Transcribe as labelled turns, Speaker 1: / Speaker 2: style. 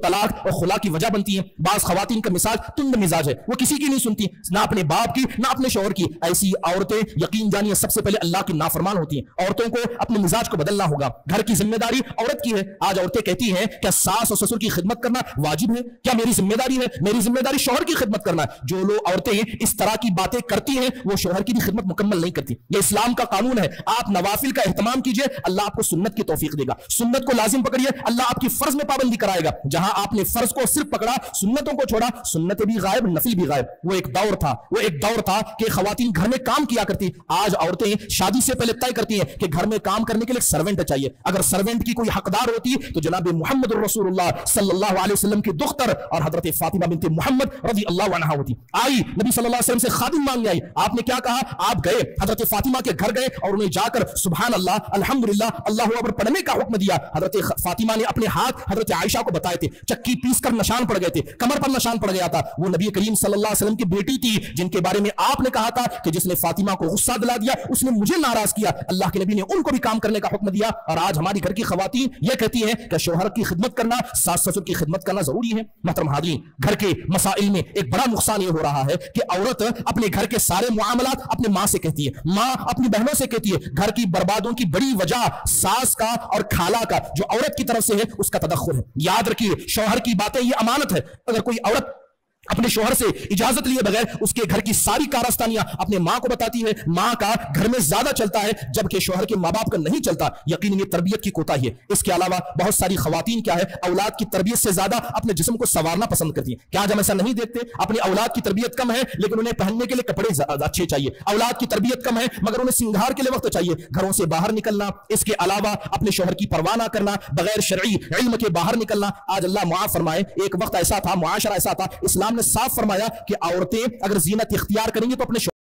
Speaker 1: طلاق اور خلا کی وجہ بنتی ہیں۔ بعض خواتین کا مزاج تند مزاج ہے، وہ کسی کی نہیں سنتی، نہ اپنے باپ کی نہ اپنے شوہر کی۔ ایسی عورتیں یقین جانیے سب سے پہلے اللہ کی نافرمان ہوتی ہیں۔ عورتوں کو اپنے مزاج کو بدلنا ہوگا۔ گھر کی ذمہ داری عورت کی ہے۔ آج عورتیں کہتی ہیں کیا ساس اور سسر کی خدمت کرنا واجب ہے؟ کیا میری ذمہ داری ہے؟ میری ذمہ داری شوہر کی خدمت کرنا ہے۔ جو لوگ عورتیں اس طرح کی باتیں کرتی ہیں وہ شوہر کی بھی خدمت مکمل نہیں کرتی۔ یہ اسلام کا قانون ہے۔ آپ نوافل کا اہتمام کیجئے، اللہ آپ کو سنت کی توفیق دے گا۔ سنت کو لازم پکڑیے، اللہ آپ کی فرض میں پابندی کرائے گا۔ جہاں آپ نے فرض کو صرف پکڑا، سنتوں کو چھوڑا، سنتیں بھی غائب، نفل بھی غائب۔ وہ ایک دور تھا کہ خواتین گھر میں کام کیا کرتی۔ آج عورتیں شادی سے پہلے طے کرتی ہیں کہ گھر میں کام کرنے کے لیے ایک سرونٹ چاہیے۔ اگر سرونٹ کی کوئی حقدار ہوتی تو جناب محمد رسول اللہ صلی اللہ علیہ وسلم کی دختر اور حضرت فاطمہ بنت محمد رضی اللہ عنہا ہوتی۔ آئی نبی صلی اللہ علیہ وسلم سے خادم مانگنے آئی۔ آپ نے کیا کہا؟ آپ گئے حضرت فاطمہ کے گھر گئے اور انہیں جا کر سبحان اللہ الحمدللہ اللہ اکبر پڑھنے کا حکم دیا۔ حضرت فاطمہ نے اپنے ہاتھ حضرت عائشہ کو بتائے تھے، چکی پیس کر نشان پڑ گئے تھے، کمر پر نشان پڑ گیا تھا۔ وہ نبی کریم صلی اللہ علیہ وسلم کی بیٹی تھی جن کے بارے میں آپ نے کہا تھا کہ جس نے فاطمہ کو غصہ دلا دیا اس نے مجھے ناراض کیا۔ اللہ کے نبی نے ان کو بھی کام کرنے کا حکم دیا۔ اور آج ہماری گھر کی خواتین یہ کہتی ہیں کہ شوہر کی خدمت کرنا، ساس سسر کی خدمت کرنا ضروری ہے۔ محترم حاضرین، گھر کے مسائل میں ایک بڑا نقصان یہ ہو رہا ہے کہ عورت اپنے گھر کے سارے معاملات اپنے ماں سے کہتی ہے، ماں اپنی بہنوں سے کہتی ہے۔ گھر کی بربادوں کی بڑی وجہ ساس کا اور خالہ کا جو عورت کی طرف سے ہے اس کا تدخل ہے۔ یاد رکھیے شوہر کی باتیں یہ امانت ہے۔ اگر کوئی عورت اپنے شوہر سے اجازت لیے بغیر اس کے گھر کی ساری کارستانیاں اپنے ماں کو بتاتی ہے، ماں کا گھر میں زیادہ چلتا ہے جبکہ شوہر کے ماں باپ کا نہیں چلتا، یقیناً یہ تربیت کی کوتاہی ہے۔ اس کے علاوہ بہت ساری خواتین کیا ہے اولاد کی تربیت سے زیادہ اپنے جسم کو سنوارنا پسند کرتی ہیں۔ کیا ہم ایسا نہیں دیکھتے؟ اپنی اولاد کی تربیت کم ہے لیکن انہیں پہننے کے لیے کپڑے اچھے چاہیے۔ اولاد کی تربیت کم ہے مگر انہیں سنگھار کے لیے وقت چاہیے، گھروں سے باہر نکلنا، اس کے علاوہ اپنے شوہر کی پرواہ نہ کرنا، بغیر شرعی علم کے باہر نکلنا۔ آج اللہ معاف فرمائے، ایک وقت ایسا تھا، معاشرہ ایسا تھا، اسلام نے صاف فرمایا کہ عورتیں اگر زینت اختیار کریں گی تو اپنے